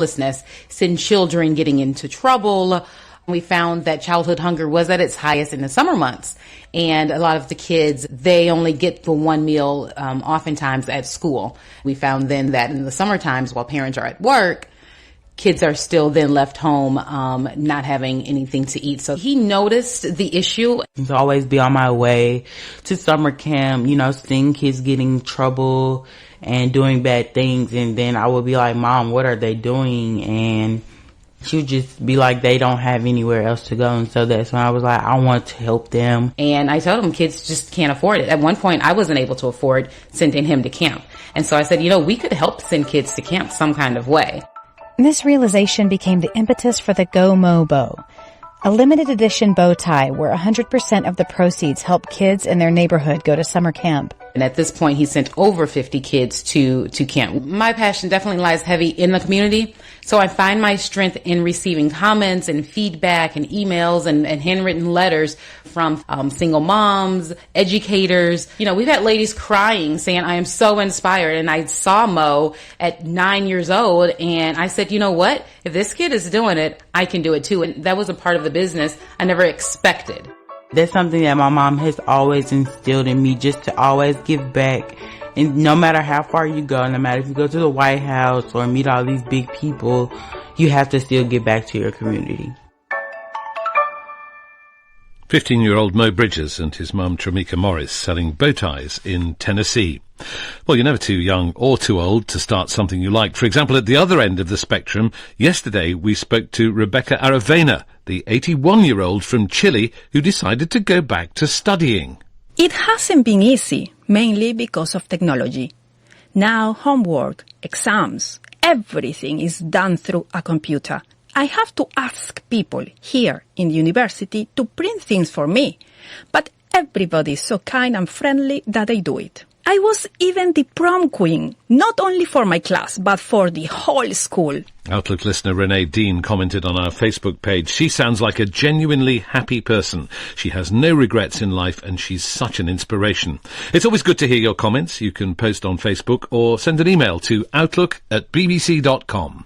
homelessness, in children getting into trouble. We found that childhood hunger was at its highest in the summer months. And a lot of the kids, they only get the one meal oftentimes at school. We found then that in the summer times while parents are at work, kids are still then left home not having anything to eat. So he noticed the issue. To always be on my way to summer camp, seeing kids getting in trouble and doing bad things. And then I would be like, Mom, what are they doing? And she would just be like, they don't have anywhere else to go. And so that's when I was like, I want to help them. And I told him kids just can't afford it. At one point, I wasn't able to afford sending him to camp. And so I said, we could help send kids to camp some kind of way. This realization became the impetus for the Go Mo Bow, a limited edition bow tie where 100% of the proceeds help kids in their neighborhood go to summer camp. And at this point, he sent over 50 kids to camp. My passion definitely lies heavy in the community. So I find my strength in receiving comments and feedback and emails and handwritten letters from single moms, educators. We've had ladies crying saying, I am so inspired. And I saw Mo at 9 years old. And I said, you know what? If this kid is doing it, I can do it too. And that was a part of the business I never expected. That's something that my mom has always instilled in me, just to always give back. And no matter how far you go, no matter if you go to the White House or meet all these big people, you have to still give back to your community. 15-year-old Mo Bridges and his mum Tramika Morris selling bow ties in Tennessee. Well, you're never too young or too old to start something you like. For example, at the other end of the spectrum, yesterday we spoke to Rebecca Aravena, the 81-year-old from Chile who decided to go back to studying. It hasn't been easy, mainly because of technology. Now, homework, exams, everything is done through a computer. I have to ask people here in the university to print things for me, but everybody is so kind and friendly that they do it. I was even the prom queen, not only for my class, but for the whole school. Outlook listener Renee Dean commented on our Facebook page, she sounds like a genuinely happy person. She has no regrets in life and she's such an inspiration. It's always good to hear your comments. You can post on Facebook or send an email to outlook@bbc.com.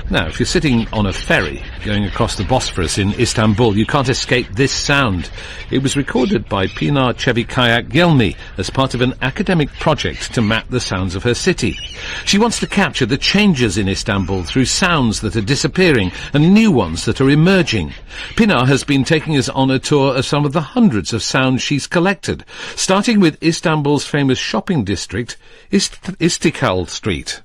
Now, if you're sitting on a ferry going across the Bosphorus in Istanbul, you can't escape this sound. It was recorded by Pinar Çevikkayak Yelmi as part of an academic project to map the sounds of her city. She wants to capture the changes in Istanbul through sounds that are disappearing and new ones that are emerging. Pinar has been taking us on a tour of some of the hundreds of sounds she's collected, starting with Istanbul's famous shopping district, Istiklal Street.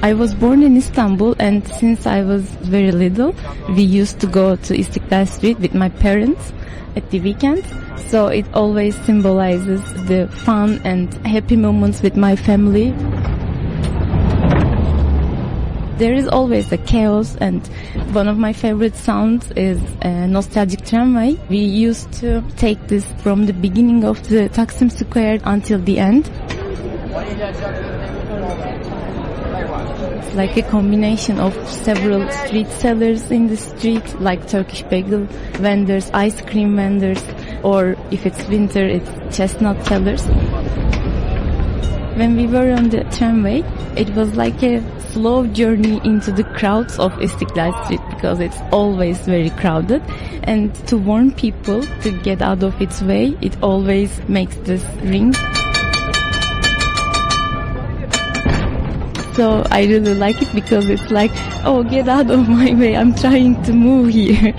I was born in Istanbul, and since I was very little, we used to go to Istiklal Street with my parents at the weekends. So it always symbolizes the fun and happy moments with my family. There is always a chaos, and one of my favorite sounds is a nostalgic tramway. We used to take this from the beginning of the Taksim Square until the end. It's like a combination of several street sellers in the street, like Turkish bagel vendors, ice cream vendors, or if it's winter, it's chestnut sellers. When we were on the tramway, it was like a slow journey into the crowds of Istiklal Street because it's always very crowded. And to warn people to get out of its way, it always makes this ring. So I really like it because it's like, oh, get out of my way, I'm trying to move here.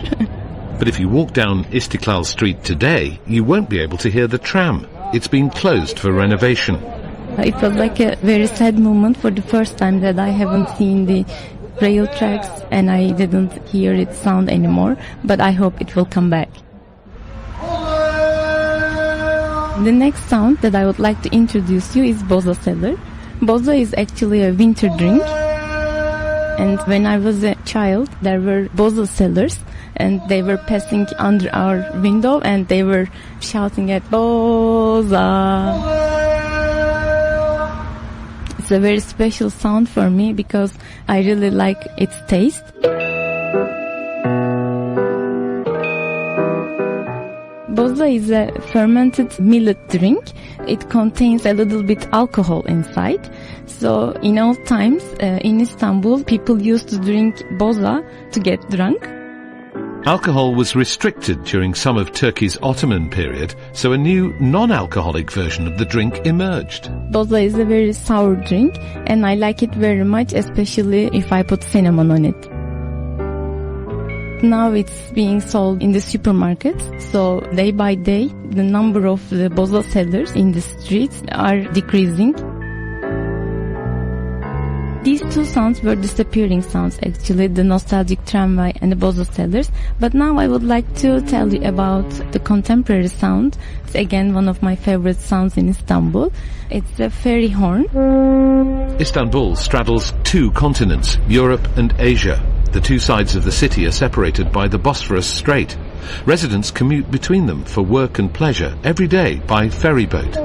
But if you walk down Istiklal Street today, you won't be able to hear the tram. It's been closed for renovation. It was like a very sad moment for the first time that I haven't seen the rail tracks and I didn't hear its sound anymore, but I hope it will come back. The next sound that I would like to introduce you is Boza Cellar. Boza is actually a winter drink, and when I was a child there were Boza sellers and they were passing under our window and they were shouting at Boza. It's a very special sound for me because I really like its taste. Boza is a fermented millet drink. It contains a little bit alcohol inside. So in old times, in Istanbul, people used to drink boza to get drunk. Alcohol was restricted during some of Turkey's Ottoman period, so a new non-alcoholic version of the drink emerged. Boza is a very sour drink, and I like it very much, especially if I put cinnamon on it. Now it's being sold in the supermarkets, so day by day the number of the boza sellers in the streets are decreasing. These two sounds were disappearing sounds actually, the nostalgic tramway and the boza sellers. But now I would like to tell you about the contemporary sound. It's again one of my favorite sounds in Istanbul. It's a ferry horn. Istanbul straddles two continents, Europe and Asia. The two sides of the city are separated by the Bosphorus Strait. Residents commute between them for work and pleasure every day by ferry boat.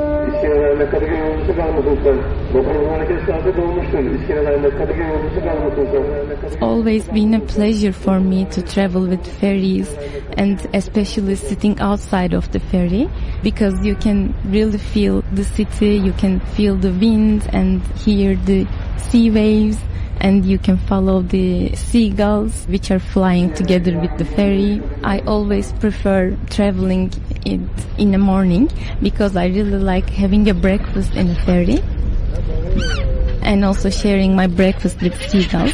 It's always been a pleasure for me to travel with ferries, and especially sitting outside of the ferry, because you can really feel the city, you can feel the wind and hear the sea waves, and you can follow the seagulls which are flying together with the ferry. I always prefer traveling in the morning because I really like having a breakfast in a ferry and also sharing my breakfast with seagulls.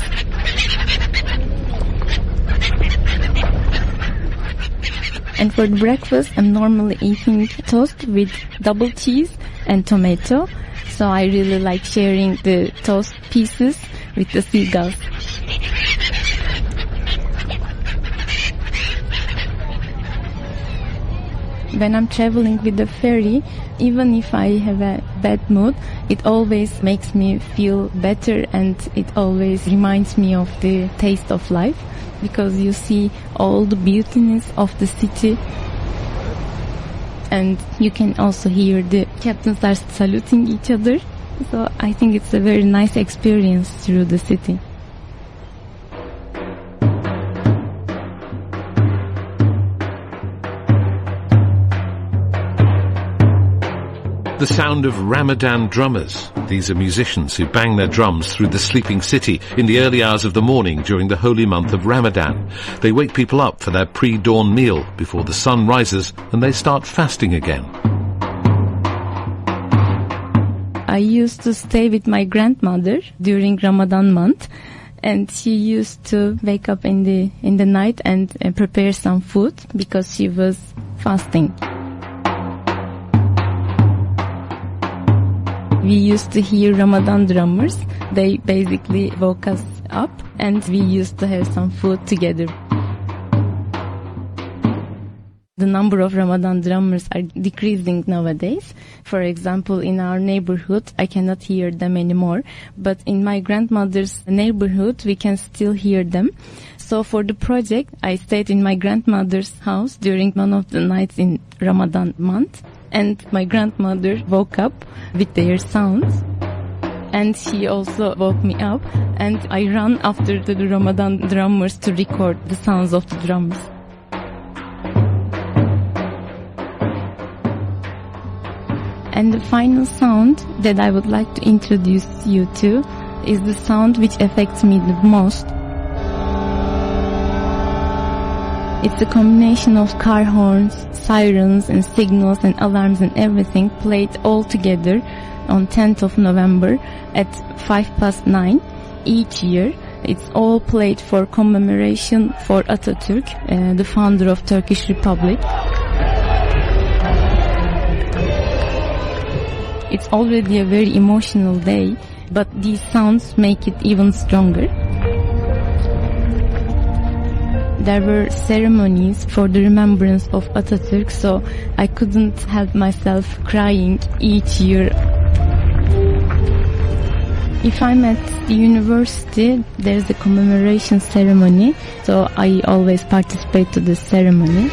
And for breakfast, I'm normally eating toast with double cheese and tomato. So I really like sharing the toast pieces with the seagulls. When I'm traveling with the ferry, even if I have a bad mood, it always makes me feel better, and it always reminds me of the taste of life, because you see all the beautiness of the city, and you can also hear the captains are saluting each other. So I think it's a very nice experience through the city. The sound of Ramadan drummers. These are musicians who bang their drums through the sleeping city in the early hours of the morning during the holy month of Ramadan. They wake people up for their pre-dawn meal before the sun rises, and they start fasting again. I used to stay with my grandmother during Ramadan month, and she used to wake up in the night and prepare some food because she was fasting. We used to hear Ramadan drummers. They basically woke us up, and we used to have some food together. The number of Ramadan drummers are decreasing nowadays. For example, in our neighborhood, I cannot hear them anymore. But in my grandmother's neighborhood, we can still hear them. So for the project, I stayed in my grandmother's house during one of the nights in Ramadan month. And my grandmother woke up with their sounds. And she also woke me up. And I ran after the Ramadan drummers to record the sounds of the drums. And the final sound that I would like to introduce you to is the sound which affects me the most. It's a combination of car horns, sirens and signals and alarms and everything played all together on 10th of November at 9:05 each year. It's all played for commemoration for Atatürk, the founder of Turkish Republic. It's already a very emotional day, but these sounds make it even stronger. There were ceremonies for the remembrance of Atatürk, so I couldn't help myself crying each year. If I'm at the university, there's a commemoration ceremony, so I always participate to this ceremony.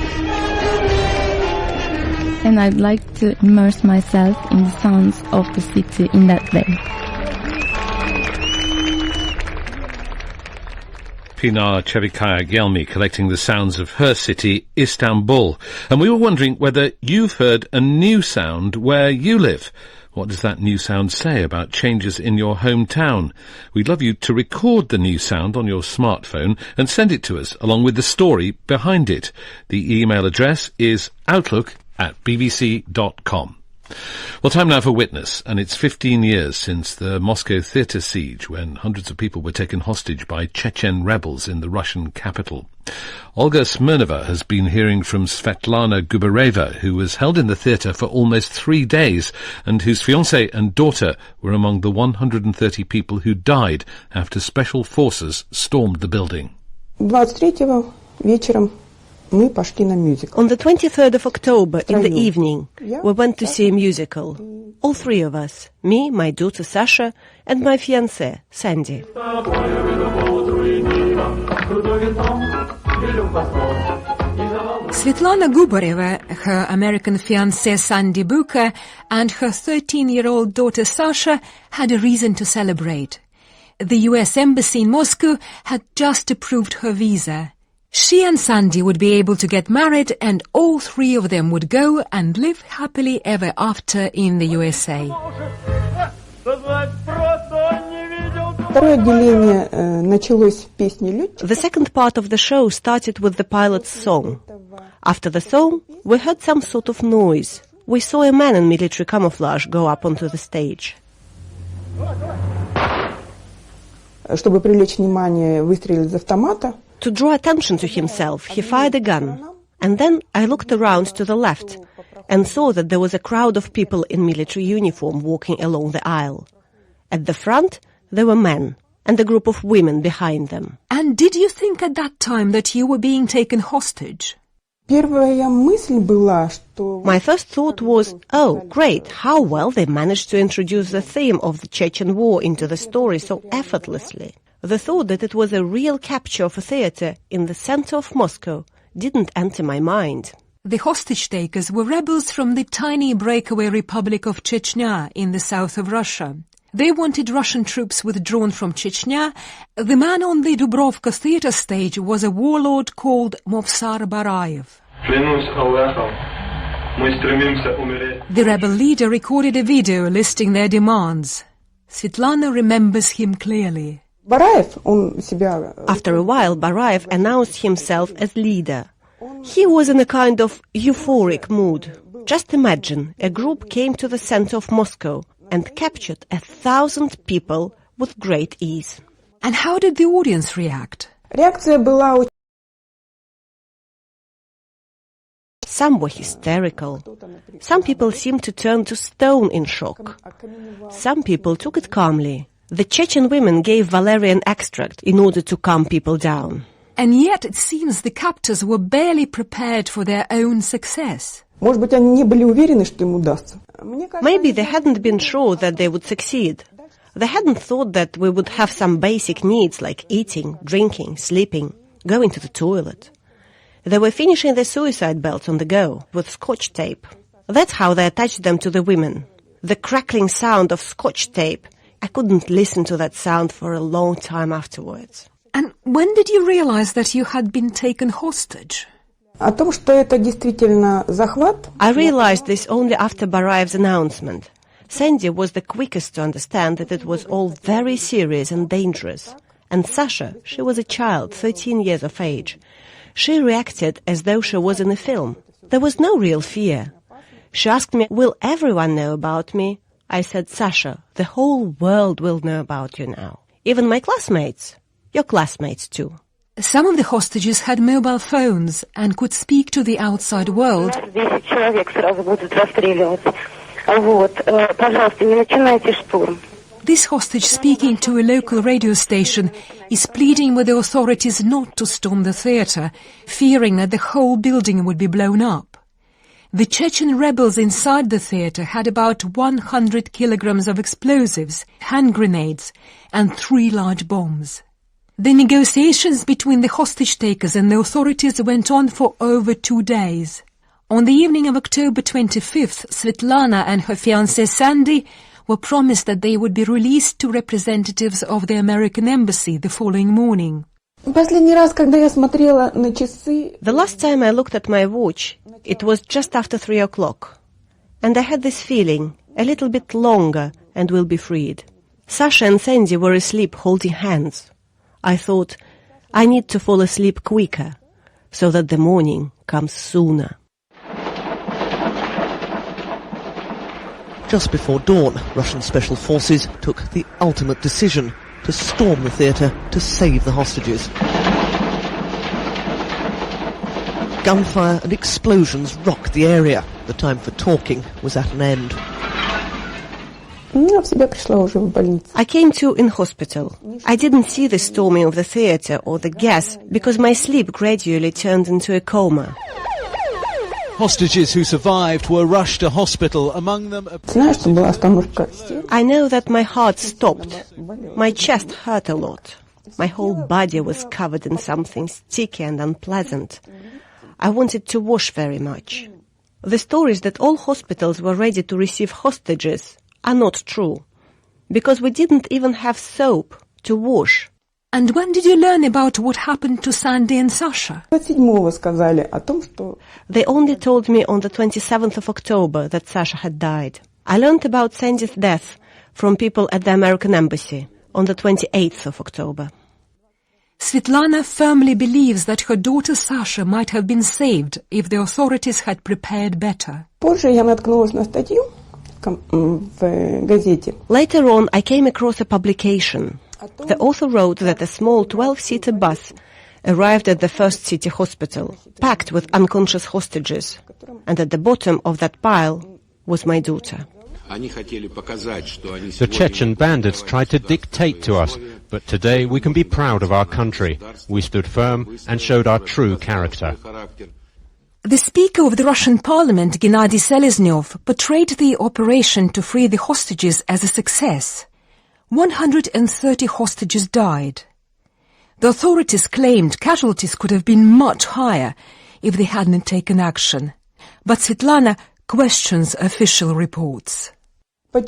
And I'd like to immerse myself in the sounds of the city in that day. Pinar Çevikaya-Gelmi collecting the sounds of her city, Istanbul. And we were wondering whether you've heard a new sound where you live. What does that new sound say about changes in your hometown? We'd love you to record the new sound on your smartphone and send it to us, along with the story behind it. The email address is outlook@bbc.com. Well, time now for Witness, and it's 15 years since the Moscow theatre siege, when hundreds of people were taken hostage by Chechen rebels in the Russian capital. Olga Smirnova has been hearing from Svetlana Gubareva, who was held in the theatre for almost 3 days, and whose fiancé and daughter were among the 130 people who died after special forces stormed the building. 23-го вечером мы пошли на мюзикл. On the 23rd of October, in the evening, we went to see a musical. All three of us, me, my daughter Sasha, and my fiancé, Sandy. Svetlana Gubareva, her American fiancé Sandy Booker, and her 13-year-old daughter Sasha had a reason to celebrate. The US Embassy in Moscow had just approved her visa. She and Sandy would be able to get married, and all three of them would go and live happily ever after in the USA. The second part of the show started with the pilot's song. After the song, we heard some sort of noise. We saw a man in military camouflage go up onto the stage. Чтобы привлечь внимание, выстрелил из автомата. To draw attention to himself, he fired a gun. And then I looked around to the left and saw that there was a crowd of people in military uniform walking along the aisle. At the front, there were men and a group of women behind them. And did you think at that time that you were being taken hostage? Первая мысль была, что... My first thought was, oh, great, how well they managed to introduce the theme of the Chechen War into the story so effortlessly. The thought that it was a real capture of a theatre in the center of Moscow didn't enter my mind. The hostage-takers were rebels from the tiny breakaway Republic of Chechnya in the south of Russia. They wanted Russian troops withdrawn from Chechnya. The man on the Dubrovka theatre stage was a warlord called Movsar Barayev. The rebel leader recorded a video listing their demands. Svetlana remembers him clearly. After a while, Barayev announced himself as leader. He was in a kind of euphoric mood. Just imagine, a group came to the center of Moscow and captured 1,000 people with great ease. And how did the audience react? Some were hysterical. Some people seemed to turn to stone in shock. Some people took it calmly. The Chechen women gave valerian extract in order to calm people down. And yet it seems the captors were barely prepared for their own success. Maybe they hadn't been sure that they would succeed. They hadn't thought that we would have some basic needs like eating, drinking, sleeping, going to the toilet. They were finishing their suicide belts on the go with scotch tape. That's how they attached them to the women. The crackling sound of scotch tape. I couldn't listen to that sound for a long time afterwards. And when did you realize that you had been taken hostage? I realized this only after Barayev's announcement. Sandy was the quickest to understand that it was all very serious and dangerous. And Sasha, she was a child, 13 years of age. She reacted as though she was in a film. There was no real fear. She asked me, will everyone know about me? I said, Sasha, the whole world will know about you now. Even my classmates. Your classmates too. Some of the hostages had mobile phones and could speak to the outside world. This hostage, speaking to a local radio station, is pleading with the authorities not to storm the theatre, fearing that the whole building would be blown up. The Chechen rebels inside the theatre had about 100 kilograms of explosives, hand grenades, and 3 large bombs. The negotiations between the hostage-takers and the authorities went on for over 2 days. On the evening of October 25th, Svetlana and her fiancé Sandy were promised that they would be released to representatives of the American embassy the following morning. Последний раз, когда я смотрела на часы, The last time I looked at my watch, it was just after 3 o'clock. And I had this feeling, a little bit longer and we'll be freed. Sasha and Sandy were asleep holding hands. I thought, I need to fall asleep quicker, so that the morning comes sooner. Just before dawn, Russian special forces took the ultimate decision to storm the theatre to save the hostages. Gunfire and explosions rocked the area. The time for talking was at an end. I came to in hospital. I didn't see the storming of the theatre or the gas because my sleep gradually turned into a coma. Hostages who survived were rushed to hospital, among them... I know that my heart stopped. My chest hurt a lot. My whole body was covered in something sticky and unpleasant. I wanted to wash very much. The stories that all hospitals were ready to receive hostages are not true, because we didn't even have soap to wash. And when did you learn about what happened to Sandy and Sasha? They only told me on the 27th of October that Sasha had died. I learned about Sandy's death from people at the American Embassy on the 28th of October. Svetlana firmly believes that her daughter Sasha might have been saved if the authorities had prepared better. Later on, I came across a publication. The author wrote that a small 12-seater bus arrived at the first city hospital, packed with unconscious hostages, and at the bottom of that pile was my daughter. The Chechen bandits tried to dictate to us, but today we can be proud of our country. We stood firm and showed our true character. The Speaker of the Russian Parliament, Gennady Seleznyov, portrayed the operation to free the hostages as a success. 130 hostages died. The authorities claimed casualties could have been much higher if they hadn't taken action. But Svetlana questions official reports. Why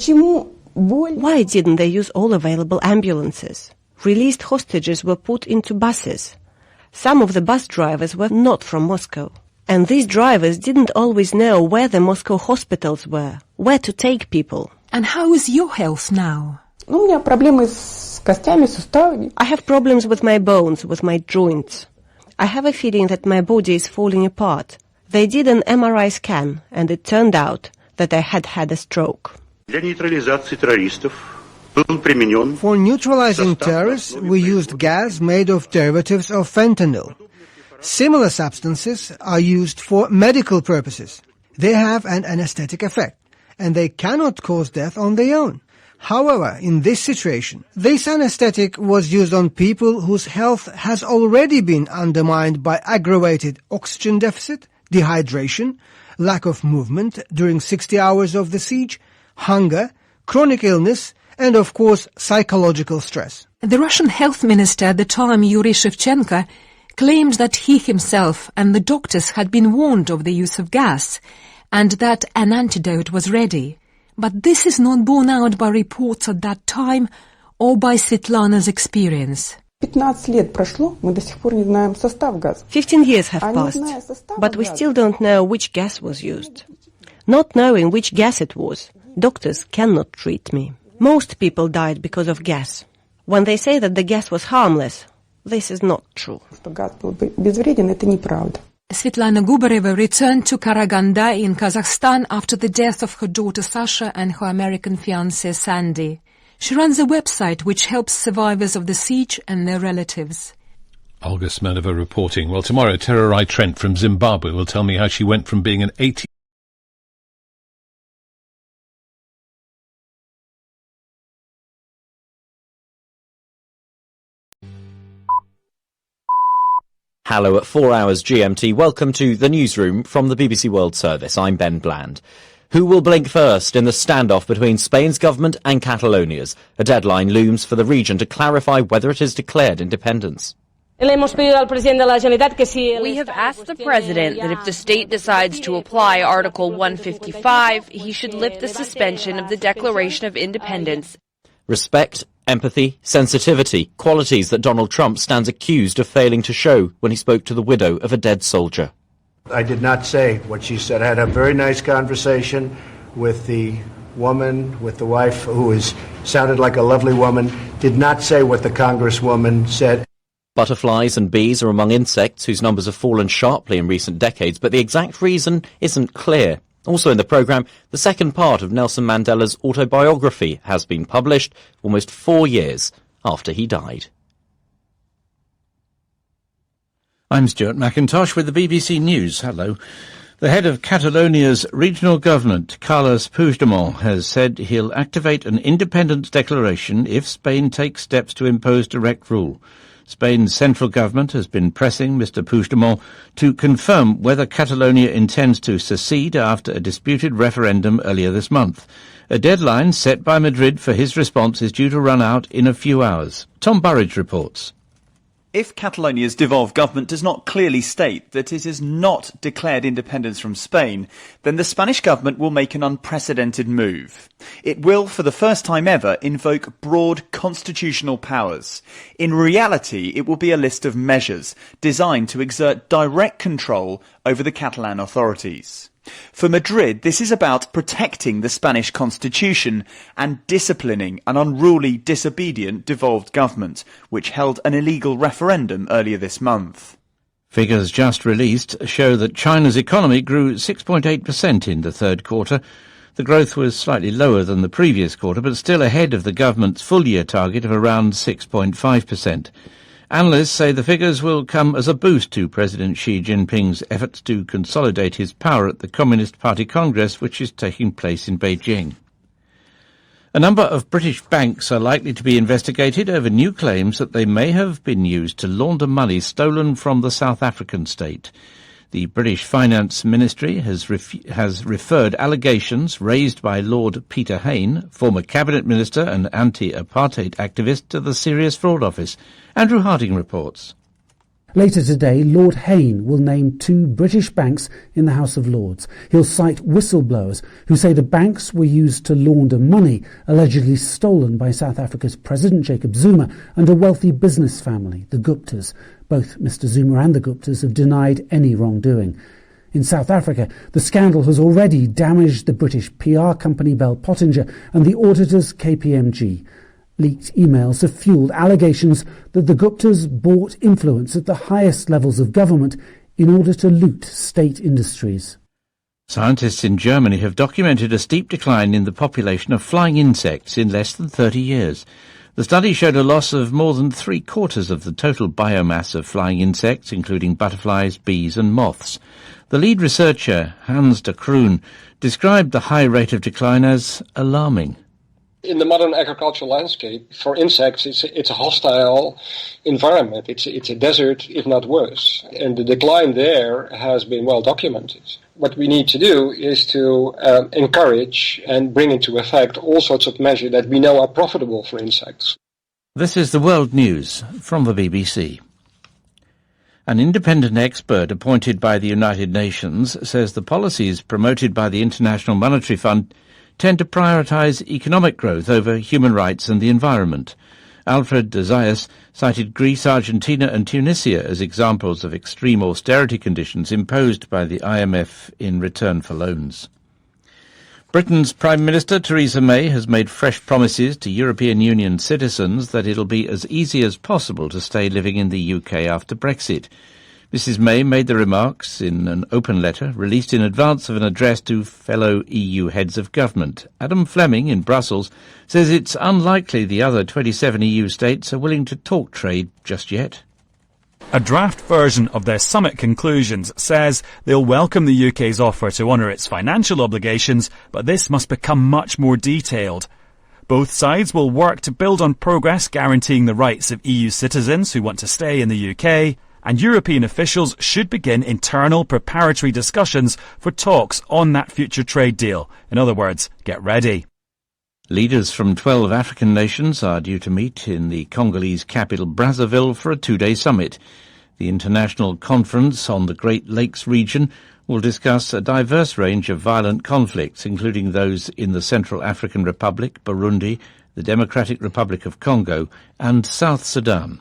didn't they use all available ambulances? Released hostages were put into buses. Some of the bus drivers were not from Moscow. And these drivers didn't always know where the Moscow hospitals were, where to take people. And how is your health now? I have problems with my bones, with my joints. I have a feeling that my body is falling apart. They did an MRI scan, and it turned out that I had had a stroke. For neutralizing terrorists, we used gas made of derivatives of fentanyl. Similar substances are used for medical purposes. They have an anesthetic effect, and they cannot cause death on their own. However, in this situation, this anesthetic was used on people whose health has already been undermined by aggravated oxygen deficit, dehydration, lack of movement during 60 hours of the siege, hunger, chronic illness, and of course, psychological stress. The Russian health minister at the time, Yuri Shevchenko, claimed that he himself and the doctors had been warned of the use of gas and that an antidote was ready. But this is not borne out by reports at that time or by Svetlana's experience. 15 years have passed, but we still don't know which gas was used. Not knowing which gas it was, doctors cannot treat me. Most people died because of gas. When they say that the gas was harmless, this is not true. Svetlana Gubareva returned to Karaganda in Kazakhstan after the death of her daughter Sasha and her American fiancé Sandy. She runs a website which helps survivors of the siege and their relatives. Olga Smirnova reporting. Well, tomorrow, Tererai Trent from Zimbabwe will tell me how she went from being an 18... Hello at 4 hours GMT. Welcome to the newsroom from the BBC World Service. I'm Ben Bland. Who will blink first in the standoff between Spain's government and Catalonia's? A deadline looms for the region to clarify whether it has declared independence. We have asked the President that if the state decides to apply Article 155, he should lift the suspension of the Declaration of Independence. Respect, empathy, sensitivity, qualities that Donald Trump stands accused of failing to show when he spoke to the widow of a dead soldier. I did not say what she said. I had a very nice conversation with the woman, with the wife, who sounded like a lovely woman, did not say what the Congresswoman said. Butterflies and bees are among insects whose numbers have fallen sharply in recent decades, but the exact reason isn't clear. Also in the programme, the second part of Nelson Mandela's autobiography has been published almost 4 years after he died. I'm Stuart McIntosh with the BBC News. Hello. The head of Catalonia's regional government, Carles Puigdemont, has said he'll activate an independence declaration if Spain takes steps to impose direct rule. Spain's central government has been pressing Mr. Puigdemont to confirm whether Catalonia intends to secede after a disputed referendum earlier this month. A deadline set by Madrid for his response is due to run out in a few hours. Tom Burridge reports. If Catalonia's devolved government does not clearly state that it has not declared independence from Spain, then the Spanish government will make an unprecedented move. It will, for the first time ever, invoke broad constitutional powers. In reality, it will be a list of measures designed to exert direct control over the Catalan authorities. For Madrid, this is about protecting the Spanish constitution and disciplining an unruly, disobedient, devolved government, which held an illegal referendum earlier this month. Figures just released show that China's economy grew 6.8% in the third quarter. The growth was slightly lower than the previous quarter, but still ahead of the government's full-year target of around 6.5%. Analysts say the figures will come as a boost to President Xi Jinping's efforts to consolidate his power at the Communist Party Congress, which is taking place in Beijing. A number of British banks are likely to be investigated over new claims that they may have been used to launder money stolen from the South African state. The British Finance Ministry has referred allegations raised by Lord Peter Hain, former Cabinet Minister and anti-apartheid activist, to the Serious Fraud Office. Andrew Harding reports. Later today, Lord Hain will name 2 British banks in the House of Lords. He'll cite whistleblowers who say the banks were used to launder money allegedly stolen by South Africa's President Jacob Zuma and a wealthy business family, the Guptas. Both Mr. Zuma and the Guptas have denied any wrongdoing. In South Africa, the scandal has already damaged the British PR company Bell Pottinger and the auditors KPMG. Leaked emails have fueled allegations that the Guptas bought influence at the highest levels of government in order to loot state industries. Scientists in Germany have documented a steep decline in the population of flying insects in less than 30 years. The study showed a loss of more than 3/4 of the total biomass of flying insects, including butterflies, bees and moths. The lead researcher, Hans de Kroon, described the high rate of decline as alarming. In the modern agricultural landscape, for insects, it's a hostile environment. It's a desert, if not worse. And the decline there has been well documented. What we need to do is to encourage and bring into effect all sorts of measures that we know are profitable for insects. This is the World News from the BBC. An independent expert appointed by the United Nations says the policies promoted by the International Monetary Fund tend to prioritise economic growth over human rights and the environment. Alfred de Zayas cited Greece, Argentina and Tunisia as examples of extreme austerity conditions imposed by the IMF in return for loans. Britain's Prime Minister Theresa May has made fresh promises to European Union citizens that it'll be as easy as possible to stay living in the UK after Brexit. Mrs May made the remarks in an open letter released in advance of an address to fellow EU heads of government. Adam Fleming in Brussels says it's unlikely the other 27 EU states are willing to talk trade just yet. A draft version of their summit conclusions says they'll welcome the UK's offer to honour its financial obligations, but this must become much more detailed. Both sides will work to build on progress guaranteeing the rights of EU citizens who want to stay in the UK, and European officials should begin internal preparatory discussions for talks on that future trade deal. In other words, get ready. Leaders from 12 African nations are due to meet in the Congolese capital Brazzaville for a 2-day summit. The International Conference on the Great Lakes region will discuss a diverse range of violent conflicts, including those in the Central African Republic, Burundi, the Democratic Republic of Congo, and South Sudan.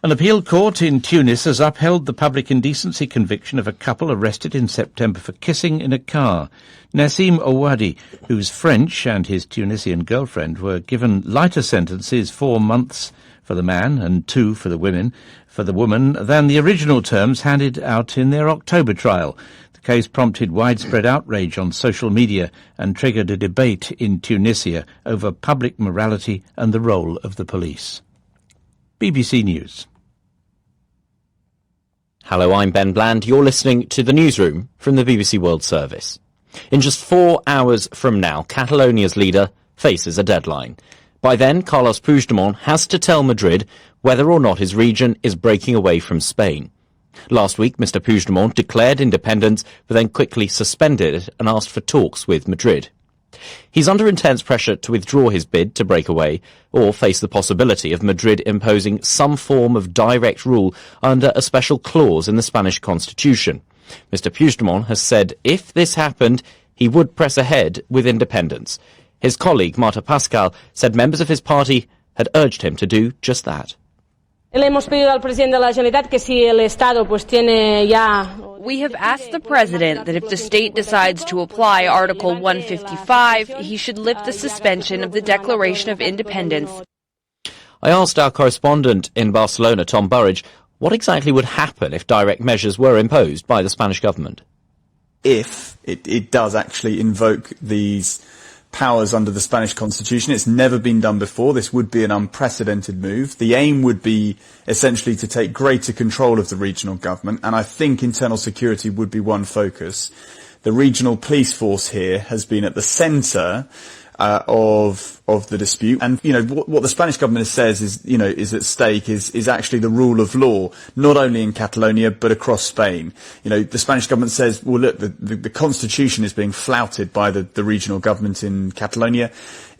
An appeal court in Tunis has upheld the public indecency conviction of a couple arrested in September for kissing in a car. Nassim Ouadi, who's French, and his Tunisian girlfriend were given lighter sentences, 4 months for the man and 2 for the woman, than the original terms handed out in their October trial. The case prompted widespread outrage on social media and triggered a debate in Tunisia over public morality and the role of the police. BBC News. Hello, I'm Ben Bland. You're listening to the newsroom from the BBC World Service. In just 4 hours from now, Catalonia's leader faces a deadline. By then, Carlos Puigdemont has to tell Madrid whether or not his region is breaking away from Spain. Last week, Mr. Puigdemont declared independence, but then quickly suspended it and asked for talks with Madrid. He's under intense pressure to withdraw his bid to break away or face the possibility of Madrid imposing some form of direct rule under a special clause in the Spanish constitution. Mr. Puigdemont has said if this happened, he would press ahead with independence. His colleague, Marta Pascal, said members of his party had urged him to do just that. We have asked the President that if the state decides to apply Article 155, he should lift the suspension of the Declaration of Independence. I asked our correspondent in Barcelona, Tom Burridge, what exactly would happen if direct measures were imposed by the Spanish government. If it does actually invoke these powers under the Spanish constitution. It's never been done before. This would be an unprecedented move. The aim would be essentially to take greater control of the regional government, and I think internal security would be one focus. The regional police force here has been at the centre of the dispute, and what the Spanish government says is at stake is actually the rule of law, not only in Catalonia but across Spain. The Spanish government says, well, look, the constitution is being flouted by the regional government in Catalonia.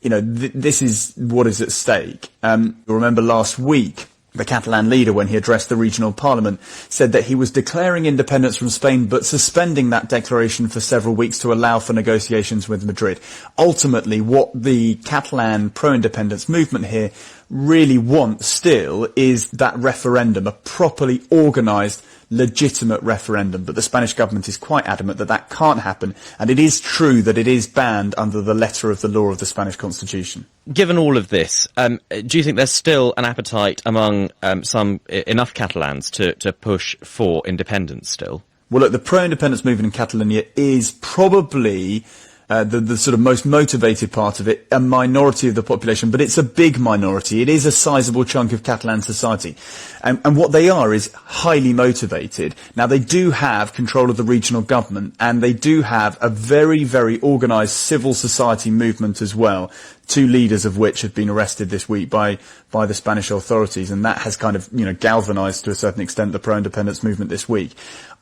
This is what is at stake. You'll remember last week, the Catalan leader, when he addressed the regional parliament, said that he was declaring independence from Spain but suspending that declaration for several weeks to allow for negotiations with Madrid. Ultimately, what the Catalan pro-independence movement here really wants still is that referendum, a properly organised, legitimate referendum. But the Spanish government is quite adamant that that can't happen, and it is true that it is banned under the letter of the law of the Spanish constitution. Given all of this, do you think there's still an appetite among enough Catalans to push for independence still? Well, look, the pro-independence movement in Catalonia is probably the sort of most motivated part of it, a minority of the population, but it's a big minority. It is a sizable chunk of Catalan society. And what they are is highly motivated. Now, they do have control of the regional government, and they do have a very, very organised civil society movement as well, 2 leaders of which have been arrested this week by the Spanish authorities, and that has kind of, galvanised to a certain extent the pro-independence movement this week.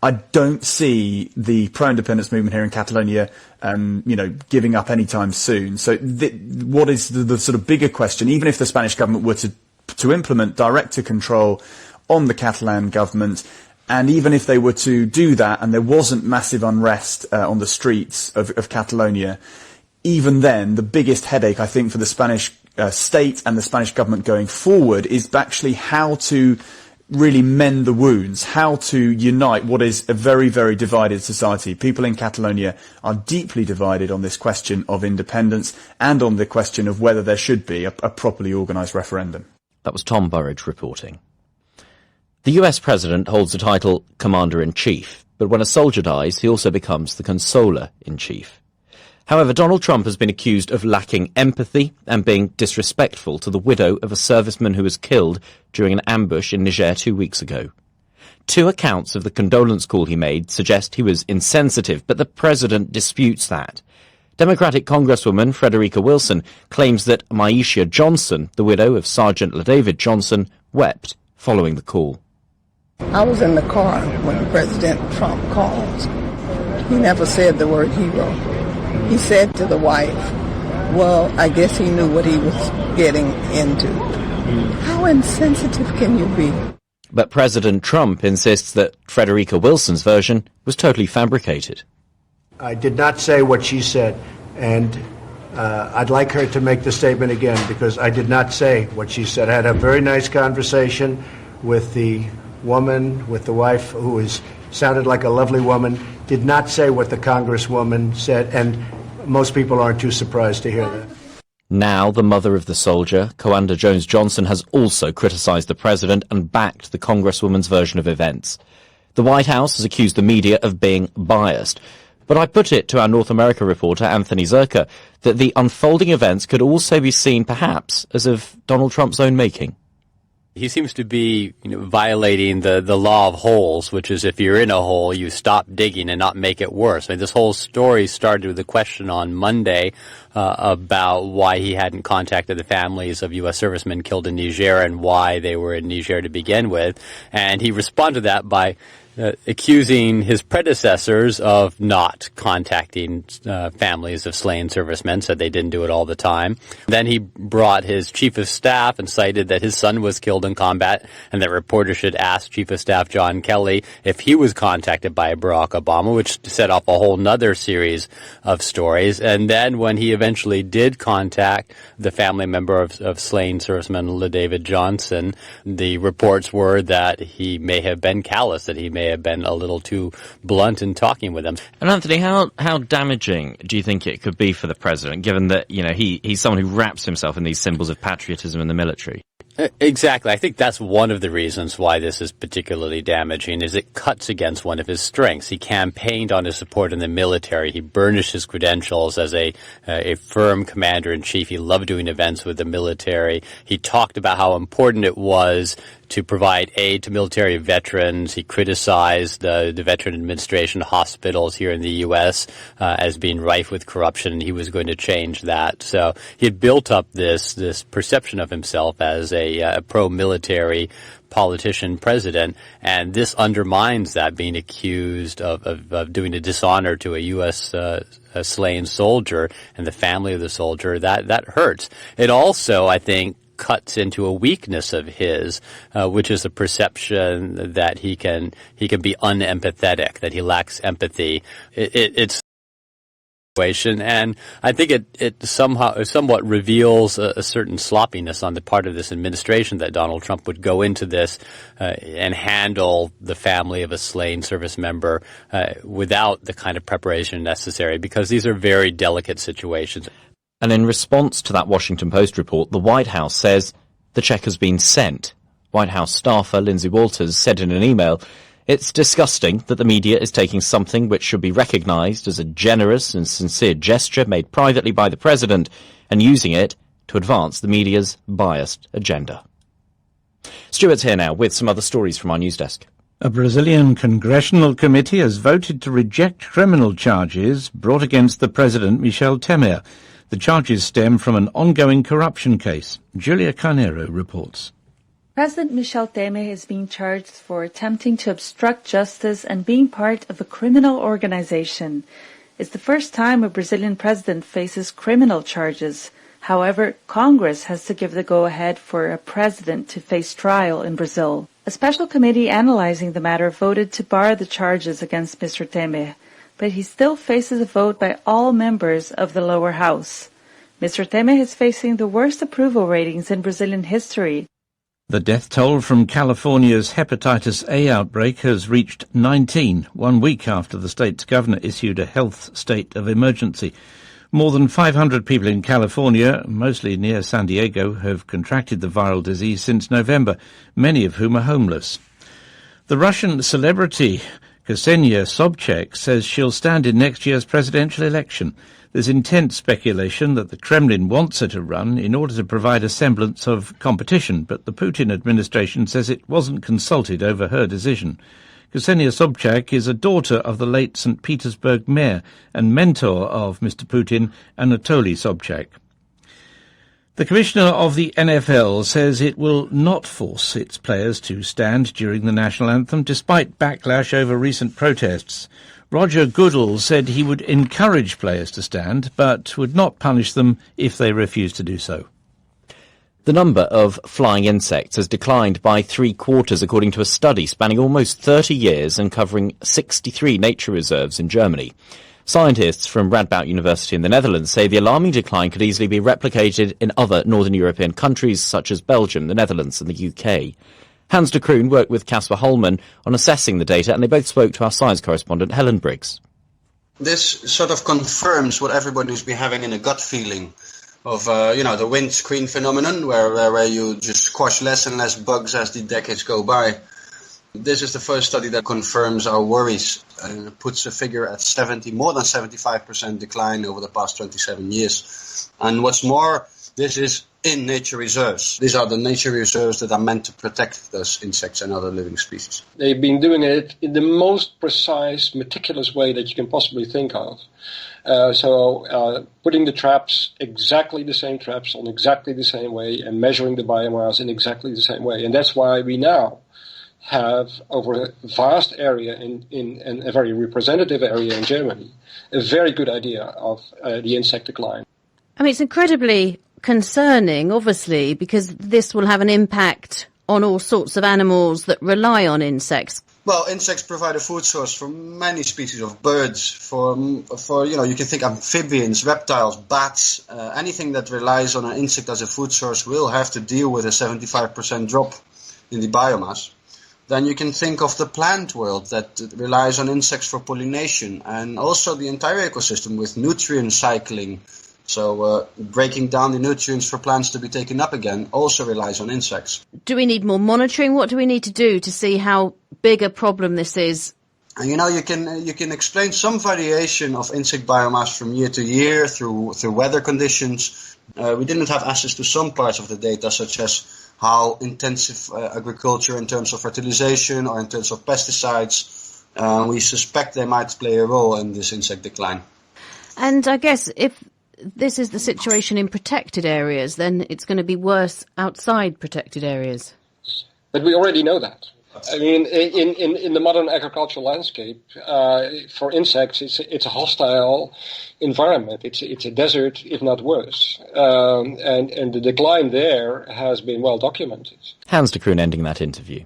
I don't see the pro-independence movement here in Catalonia, giving up anytime soon. So what is the sort of bigger question, even if the Spanish government were to implement director control on the Catalan government, and even if they were to do that and there wasn't massive unrest on the streets of Catalonia, even then, the biggest headache, I think, for the Spanish state and the Spanish government going forward is actually how to really mend the wounds, how to unite what is a very, very divided society. People in Catalonia are deeply divided on this question of independence and on the question of whether there should be a properly organised referendum. That was Tom Burridge reporting. The US President holds the title Commander-in-Chief, but when a soldier dies, he also becomes the Consoler-in-Chief. However, Donald Trump has been accused of lacking empathy and being disrespectful to the widow of a serviceman who was killed during an ambush in Niger 2 weeks ago. 2 accounts of the condolence call he made suggest he was insensitive, but the president disputes that. Democratic Congresswoman Frederica Wilson claims that Maisha Johnson, the widow of Sergeant LaDavid Johnson, wept following the call. I was in the car when President Trump called. He never said the word hero. He said to the wife, well, I guess he knew what he was getting into. How insensitive can you be? But President Trump insists that Frederica Wilson's version was totally fabricated. I did not say what she said, and I'd like her to make the statement again because I did not say what she said. I had a very nice conversation with the woman, with the wife, who sounded like a lovely woman, did not say what the Congresswoman said, and most people aren't too surprised to hear that. Now, the mother of the soldier, Coanda Jones-Johnson, has also criticised the president and backed the Congresswoman's version of events. The White House has accused the media of being biased. But I put it to our North America reporter, Anthony Zerka, that the unfolding events could also be seen, perhaps, as of Donald Trump's own making. He seems to be violating the law of holes, which is if you're in a hole, you stop digging and not make it worse. I mean, this whole story started with a question on Monday about why he hadn't contacted the families of U.S. servicemen killed in Niger and why they were in Niger to begin with. And he responded to that by accusing his predecessors of not contacting families of slain servicemen, said they didn't do it all the time. Then he brought his chief of staff and cited that his son was killed in combat and that reporters should ask Chief of Staff John Kelly if he was contacted by Barack Obama, which set off a whole nother series of stories. And then when he eventually did contact the family member of slain serviceman LaDavid Johnson, the reports were that he may have been callous, that he may have been a little too blunt in talking with them. And Anthony, how damaging do you think it could be for the president, given that, he's someone who wraps himself in these symbols of patriotism in the military? Exactly. I think that's one of the reasons why this is particularly damaging, is it cuts against one of his strengths. He campaigned on his support in the military. He burnished his credentials as a firm commander-in-chief. He loved doing events with the military. He talked about how important it was to provide aid to military veterans. He criticized the Veteran Administration hospitals here in the U.S. As being rife with corruption, and he was going to change that. So he had built up this perception of himself as a pro-military politician president, and this undermines that, being accused of doing a dishonor to a U.S. A slain soldier and the family of the soldier. That hurts. It also, I think, cuts into a weakness of his, which is the perception that he can be unempathetic, that he lacks empathy. It's situation, and I think it somewhat reveals a certain sloppiness on the part of this administration, that Donald Trump would go into this and handle the family of a slain service member without the kind of preparation necessary, because these are very delicate situations. And in response to that Washington Post report, the White House says the check has been sent. White House staffer Lindsay Walters said in an email, "It's disgusting that the media is taking something which should be recognised as a generous and sincere gesture made privately by the president and using it to advance the media's biased agenda." Stuart's here now with some other stories from our news desk. A Brazilian congressional committee has voted to reject criminal charges brought against the president, Michel Temer. The charges stem from an ongoing corruption case. Julia Carneiro reports. President Michel Temer is being charged for attempting to obstruct justice and being part of a criminal organization. It's the first time a Brazilian president faces criminal charges. However, Congress has to give the go-ahead for a president to face trial in Brazil. A special committee analyzing the matter voted to bar the charges against Mr. Temer, but he still faces a vote by all members of the lower house. Mr. Temer is facing the worst approval ratings in Brazilian history. The death toll from California's hepatitis A outbreak has reached 19, 1 week after the state's governor issued a health state of emergency. More than 500 people in California, mostly near San Diego, have contracted the viral disease since November, many of whom are homeless. The Russian celebrity Ksenia Sobchak says she'll stand in next year's presidential election. There's intense speculation that the Kremlin wants her to run in order to provide a semblance of competition, but the Putin administration says it wasn't consulted over her decision. Ksenia Sobchak is a daughter of the late St. Petersburg mayor and mentor of Mr. Putin, Anatoly Sobchak. The commissioner of the NFL says it will not force its players to stand during the national anthem, despite backlash over recent protests. Roger Goodell said he would encourage players to stand, but would not punish them if they refuse to do so. The number of flying insects has declined by 3/4, according to a study spanning almost 30 years and covering 63 nature reserves in Germany. Scientists from Radboud University in the Netherlands say the alarming decline could easily be replicated in other northern European countries such as Belgium, the Netherlands and the UK. Hans de Kroon worked with Caspar Holman on assessing the data, and they both spoke to our science correspondent Helen Briggs. This sort of confirms what everybody's been having in a gut feeling of, the windscreen phenomenon, where you just squash less and less bugs as the decades go by. This is the first study that confirms our worries, puts a figure at more than 75% decline over the past 27 years. And what's more, this is in nature reserves. These are the nature reserves that are meant to protect those insects and other living species. They've been doing it in the most precise, meticulous way that you can possibly think of. Putting the traps, exactly the same traps, on exactly the same way, and measuring the biomass in exactly the same way. And that's why we now have, over a vast area in a very representative area in Germany, a very good idea of the insect decline. I mean, it's incredibly concerning, obviously, because this will have an impact on all sorts of animals that rely on insects. Well, insects provide a food source for many species of birds, for you can think amphibians, reptiles, bats, anything that relies on an insect as a food source will have to deal with a 75% drop in the biomass. Then you can think of the plant world that relies on insects for pollination, and also the entire ecosystem with nutrient cycling. So breaking down the nutrients for plants to be taken up again also relies on insects. Do we need more monitoring? What do we need to do to see how big a problem this is? And you can explain some variation of insect biomass from year to year through weather conditions. We didn't have access to some parts of the data, such as how intensive agriculture in terms of fertilization or in terms of pesticides. We suspect they might play a role in this insect decline. And I guess if this is the situation in protected areas, then it's going to be worse outside protected areas. But we already know that. I mean, in the modern agricultural landscape, for insects, it's a hostile environment. It's a desert, if not worse. And the decline there has been well documented. Hans de Kroon ending that interview.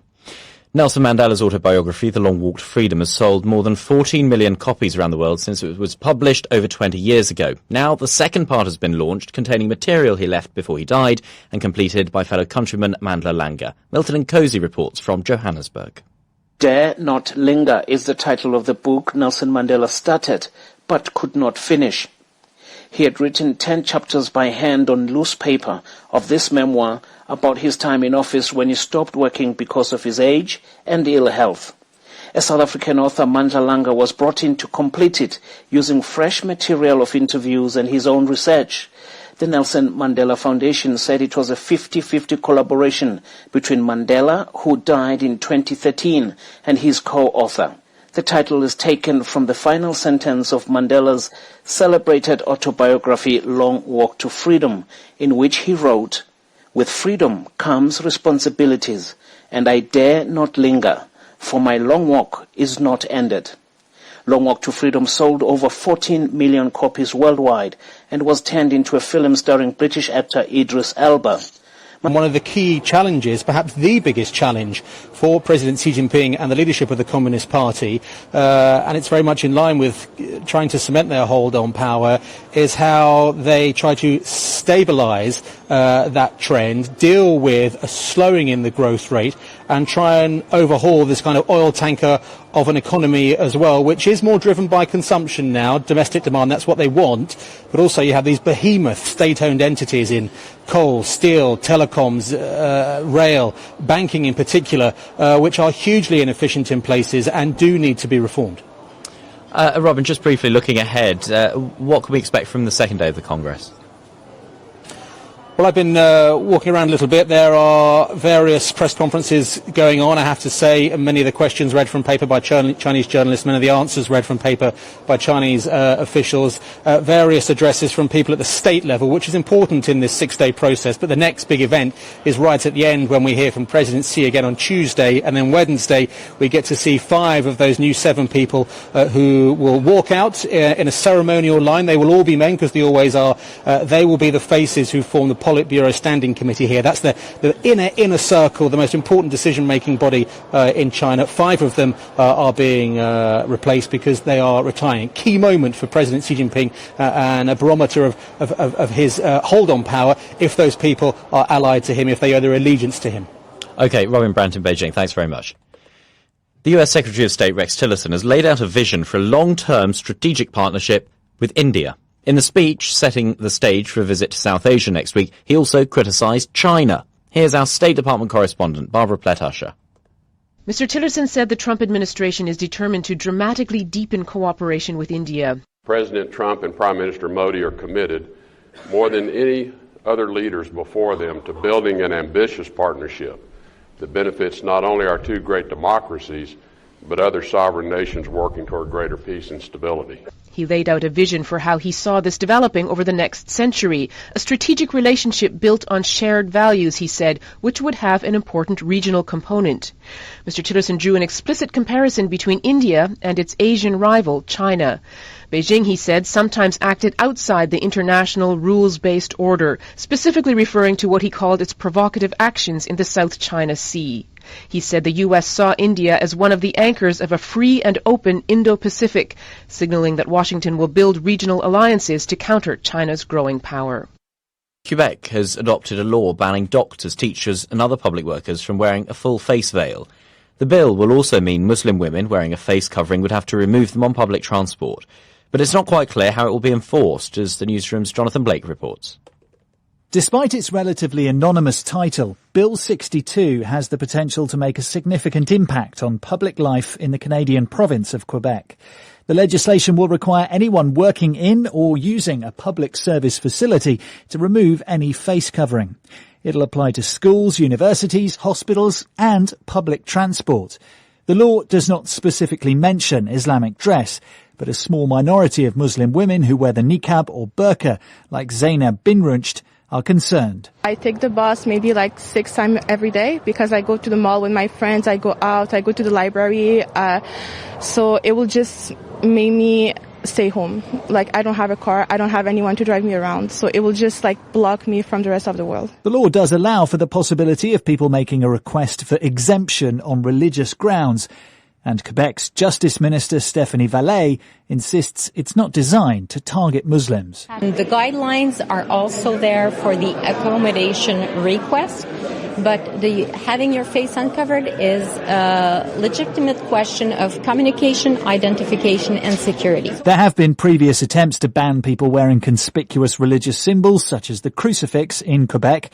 Nelson Mandela's autobiography, The Long Walk to Freedom, has sold more than 14 million copies around the world since it was published over 20 years ago. Now, the second part has been launched, containing material he left before he died and completed by fellow countryman Mandla Langer. Milton N'Kosi reports from Johannesburg. Dare Not Linger is the title of the book Nelson Mandela started, but could not finish. He had written 10 chapters by hand on loose paper of this memoir about his time in office when he stopped working because of his age and ill health. A South African author, Mandla Langer, was brought in to complete it using fresh material of interviews and his own research. The Nelson Mandela Foundation said it was a 50-50 collaboration between Mandela, who died in 2013, and his co-author. The title is taken from the final sentence of Mandela's celebrated autobiography, Long Walk to Freedom, in which he wrote, "With freedom comes responsibilities, and I dare not linger, for my long walk is not ended." Long Walk to Freedom sold over 14 million copies worldwide and was turned into a film starring British actor Idris Elba. One of the key challenges, perhaps the biggest challenge for President Xi Jinping and the leadership of the Communist Party, and it's very much in line with trying to cement their hold on power, is how they try to stabilize that trend, deal with a slowing in the growth rate, and try and overhaul this kind of oil tanker of an economy as well, which is more driven by consumption now, domestic demand, that's what they want. But also you have these behemoth state-owned entities in coal, steel, telecoms, rail, banking in particular, which are hugely inefficient in places and do need to be reformed. Robin, just briefly looking ahead, what can we expect from the second day of the Congress? Well, I've been walking around a little bit. There are various press conferences going on, I have to say. Many of the questions read from paper by Chinese journalists, many of the answers read from paper by Chinese officials, various addresses from people at the state level, which is important in this six-day process. But the next big event is right at the end when we hear from President Xi again on Tuesday. And then Wednesday, we get to see 5 of those new 7 people who will walk out in a ceremonial line. They will all be men, because they always are. They will be the faces who form the Politburo Standing Committee here. That's the inner circle, the most important decision-making body in China. 5 of them are being replaced because they are retiring. Key moment for President Xi Jinping and a barometer of his hold on power if those people are allied to him, if they owe their allegiance to him. OK, Robin Brandt in Beijing, thanks very much. The US Secretary of State Rex Tillerson has laid out a vision for a long-term strategic partnership with India. In the speech setting the stage for a visit to South Asia next week, he also criticised China. Here's our State Department correspondent, Barbara Plett-Usher. Mr. Tillerson said the Trump administration is determined to dramatically deepen cooperation with India. President Trump and Prime Minister Modi are committed, more than any other leaders before them, to building an ambitious partnership that benefits not only our 2 great democracies, but other sovereign nations working toward greater peace and stability. He laid out a vision for how he saw this developing over the next century, a strategic relationship built on shared values, he said, which would have an important regional component. Mr. Tillerson drew an explicit comparison between India and its Asian rival, China. Beijing, he said, sometimes acted outside the international rules-based order, specifically referring to what he called its provocative actions in the South China Sea. He said the U.S. saw India as one of the anchors of a free and open Indo-Pacific, signaling that Washington will build regional alliances to counter China's growing power. Quebec has adopted a law banning doctors, teachers and other public workers from wearing a full face veil. The bill will also mean Muslim women wearing a face covering would have to remove them on public transport. But it's not quite clear how it will be enforced, as the newsroom's Jonathan Blake reports. Despite its relatively anonymous title, Bill 62 has the potential to make a significant impact on public life in the Canadian province of Quebec. The legislation will require anyone working in or using a public service facility to remove any face covering. It'll apply to schools, universities, hospitals and public transport. The law does not specifically mention Islamic dress, but a small minority of Muslim women who wear the niqab or burqa, like Zainab Binrunsht, are concerned. I take the bus maybe like 6 times every day because I go to the mall with my friends, I go out, I go to the library, so it will just make me stay home. Like, I don't have a car, I don't have anyone to drive me around, so it will just like block me from the rest of the world. The law does allow for the possibility of people making a request for exemption on religious grounds, and Quebec's Justice Minister Stephanie Vallee insists it's not designed to target Muslims. The guidelines are also there for the accommodation request, but having your face uncovered is a legitimate question of communication, identification and security. There have been previous attempts to ban people wearing conspicuous religious symbols, such as the crucifix, in Quebec.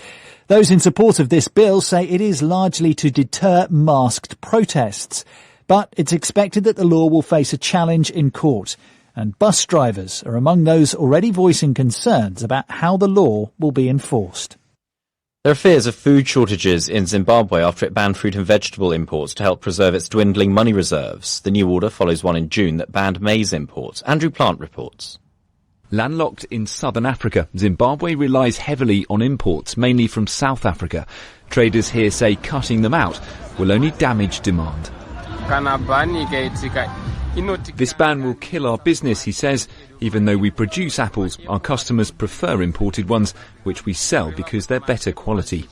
Those in support of this bill say it is largely to deter masked protests. But it's expected that the law will face a challenge in court, and bus drivers are among those already voicing concerns about how the law will be enforced. There are fears of food shortages in Zimbabwe after it banned fruit and vegetable imports to help preserve its dwindling money reserves. The new order follows one in June that banned maize imports. Andrew Plant reports. Landlocked in southern Africa, Zimbabwe relies heavily on imports, mainly from South Africa. Traders here say cutting them out will only damage demand. This ban will kill our business, he says. Even though we produce apples, our customers prefer imported ones, which we sell because they're better quality.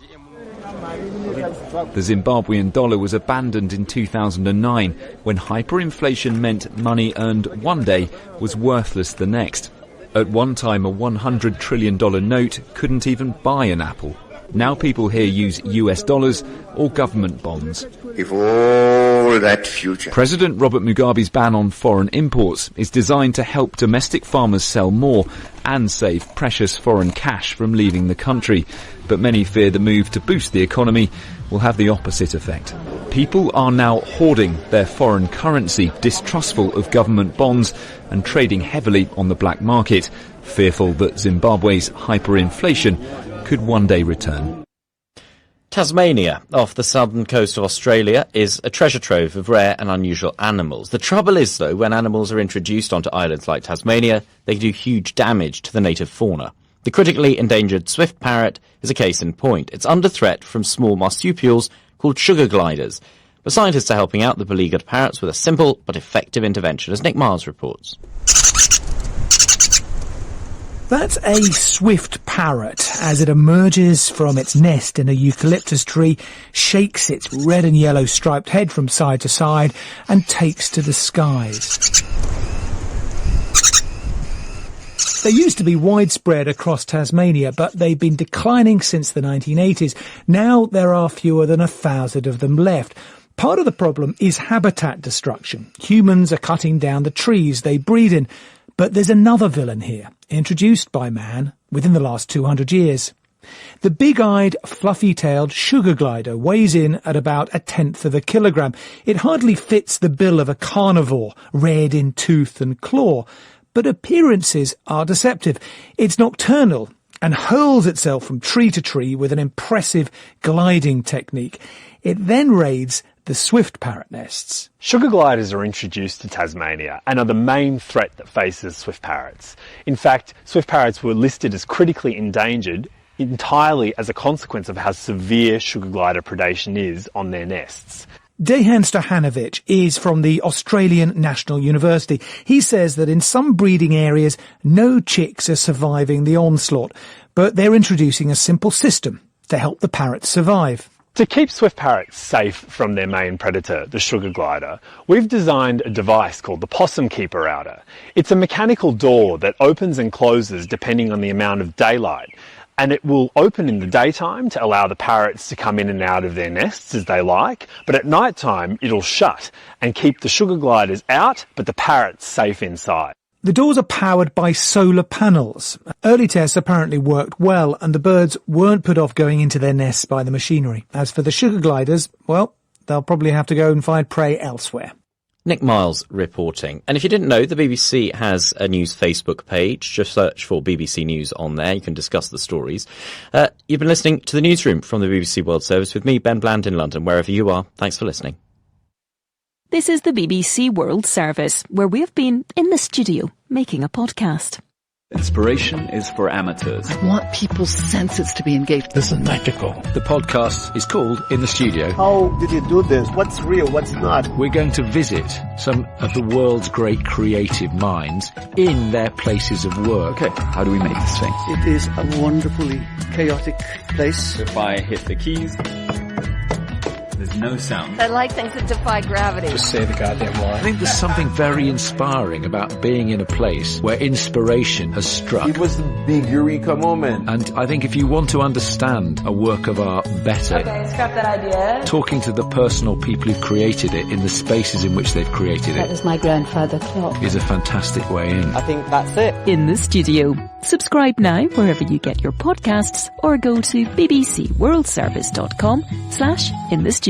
The Zimbabwean dollar was abandoned in 2009, when hyperinflation meant money earned one day was worthless the next. At one time, a $100 trillion note couldn't even buy an apple. Now people here use US dollars or government bonds. If all that future... President Robert Mugabe's ban on foreign imports is designed to help domestic farmers sell more and save precious foreign cash from leaving the country. But many fear the move to boost the economy will have the opposite effect. People are now hoarding their foreign currency, distrustful of government bonds and trading heavily on the black market, fearful that Zimbabwe's hyperinflation could one day return. Tasmania, off the southern coast of Australia, is a treasure trove of rare and unusual animals. The trouble is, though, when animals are introduced onto islands like Tasmania, they can do huge damage to the native fauna. The critically endangered swift parrot is a case in point. It's under threat from small marsupials called sugar gliders. But scientists are helping out the beleaguered parrots with a simple but effective intervention, as Nick Mars reports. That's a swift parrot as it emerges from its nest in a eucalyptus tree, shakes its red and yellow striped head from side to side and takes to the skies. They used to be widespread across Tasmania, but they've been declining since the 1980s. Now there are fewer than 1,000 of them left. Part of the problem is habitat destruction. Humans are cutting down the trees they breed in. But there's another villain here, introduced by man within the last 200 years. The big-eyed, fluffy-tailed sugar glider weighs in at about 1/10 of a kilogram. It hardly fits the bill of a carnivore, red in tooth and claw. But appearances are deceptive. It's nocturnal and hurls itself from tree to tree with an impressive gliding technique. It then raids the swift parrot nests. Sugar gliders are introduced to Tasmania and are the main threat that faces swift parrots. In fact, swift parrots were listed as critically endangered entirely as a consequence of how severe sugar glider predation is on their nests. Dejan Stojanovic is from the Australian National University. He says that in some breeding areas, no chicks are surviving the onslaught, but they're introducing a simple system to help the parrots survive. To keep swift parrots safe from their main predator, the sugar glider, we've designed a device called the Possum Keeper Router. It's a mechanical door that opens and closes depending on the amount of daylight, and it will open in the daytime to allow the parrots to come in and out of their nests as they like, but at night time it'll shut and keep the sugar gliders out but the parrots safe inside. The doors are powered by solar panels. Early tests apparently worked well, and the birds weren't put off going into their nests by the machinery. As for the sugar gliders, well, they'll probably have to go and find prey elsewhere. Nick Miles reporting. And if you didn't know, the BBC has a news Facebook page. Just search for BBC News on there. You can discuss the stories. You've been listening to the Newsroom from the BBC World Service with me, Ben Bland, in London. Wherever you are, thanks for listening. This is the BBC World Service, where we've been in the studio making a podcast. Inspiration is for amateurs. I want people's senses to be engaged. This is magical. The podcast is called In the Studio. How did you do this? What's real? What's not? We're going to visit some of the world's great creative minds in their places of work. Okay, how do we make this thing? It is a wonderfully chaotic place. If I hit the keys, there's no sound. I like things that defy gravity. Just say the goddamn line. I think there's something very inspiring about being in a place where inspiration has struck. It was a big eureka moment. And I think if you want to understand a work of art better, okay, scrap that idea. Talking to the personal people who've created it in the spaces in which they've created That was my grandfather clock. is a fantastic way in. I think that's it. In the studio. Subscribe now wherever you get your podcasts or go to bbcworldservice.com/in the studio.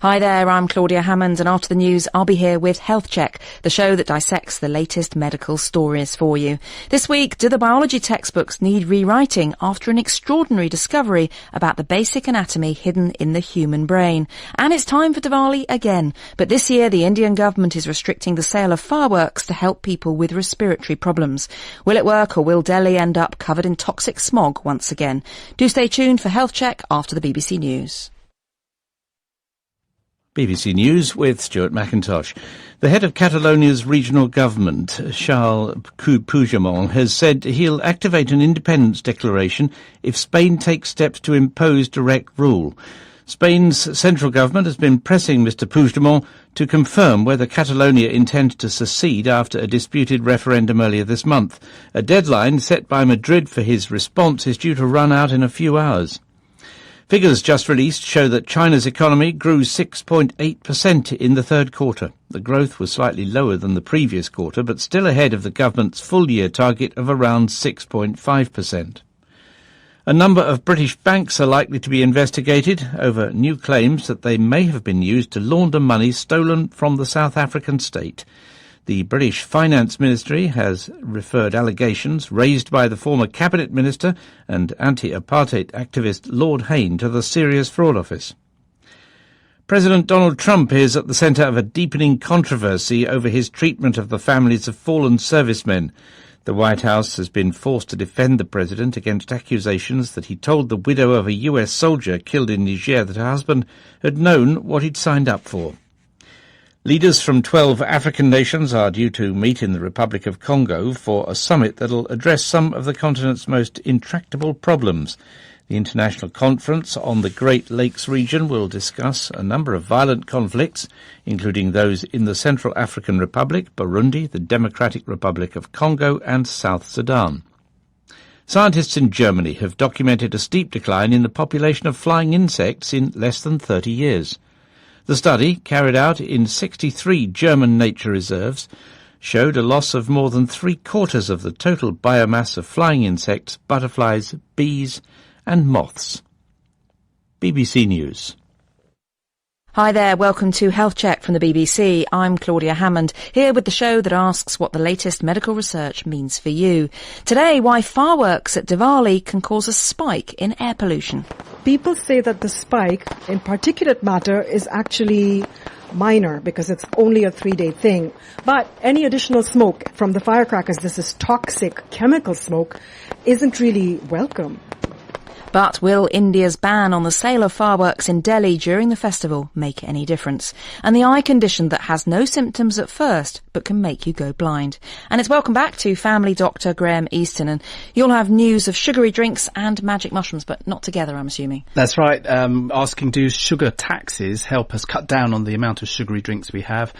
Hi there, I'm Claudia Hammond, and after the news I'll be here with Health Check, the show that dissects the latest medical stories for you. This week, do the biology textbooks need rewriting after an extraordinary discovery about the basic anatomy hidden in the human brain? And it's time for Diwali again, but this year the Indian government is restricting the sale of fireworks to help people with respiratory problems. Will it work, or will Delhi end up covered in toxic smog once again? Do stay tuned for Health Check after the BBC News. BBC News with Stuart McIntosh. The head of Catalonia's regional government, Charles Puigdemont, has said he'll activate an independence declaration if Spain takes steps to impose direct rule. Spain's central government has been pressing Mr Puigdemont to confirm whether Catalonia intends to secede after a disputed referendum earlier this month. A deadline set by Madrid for his response is due to run out in a few hours. Figures just released show that China's economy grew 6.8% in the third quarter. The growth was slightly lower than the previous quarter, but still ahead of the government's full-year target of around 6.5%. A number of British banks are likely to be investigated over new claims that they may have been used to launder money stolen from the South African state. The British Finance Ministry has referred allegations raised by the former Cabinet Minister and anti-apartheid activist Lord Hayne to the Serious Fraud Office. President Donald Trump is at the centre of a deepening controversy over his treatment of the families of fallen servicemen. The White House has been forced to defend the president against accusations that he told the widow of a US soldier killed in Niger that her husband had known what he'd signed up for. Leaders from 12 African nations are due to meet in the Republic of Congo for a summit that'll address some of the continent's most intractable problems. The International Conference on the Great Lakes region will discuss a number of violent conflicts, including those in the Central African Republic, Burundi, the Democratic Republic of Congo and South Sudan. Scientists in Germany have documented a steep decline in the population of flying insects in less than 30 years. The study, carried out in 63 German nature reserves, showed a loss of more than 3/4 of the total biomass of flying insects, butterflies, bees and moths. BBC News. Hi there, welcome to Health Check from the BBC. I'm Claudia Hammond, here with the show that asks what the latest medical research means for you. Today, why fireworks at Diwali can cause a spike in air pollution. People say that the spike in particulate matter is actually minor because it's only a 3-day thing. But any additional smoke from the firecrackers, this is toxic chemical smoke, isn't really welcome. But will India's ban on the sale of fireworks in Delhi during the festival make any difference? And the eye condition that has no symptoms at first but can make you go blind. And it's welcome back to family doctor Graham Easton. And you'll have news of sugary drinks and magic mushrooms, but not together, I'm assuming. That's right. Asking, do sugar taxes help us cut down on the amount of sugary drinks we have?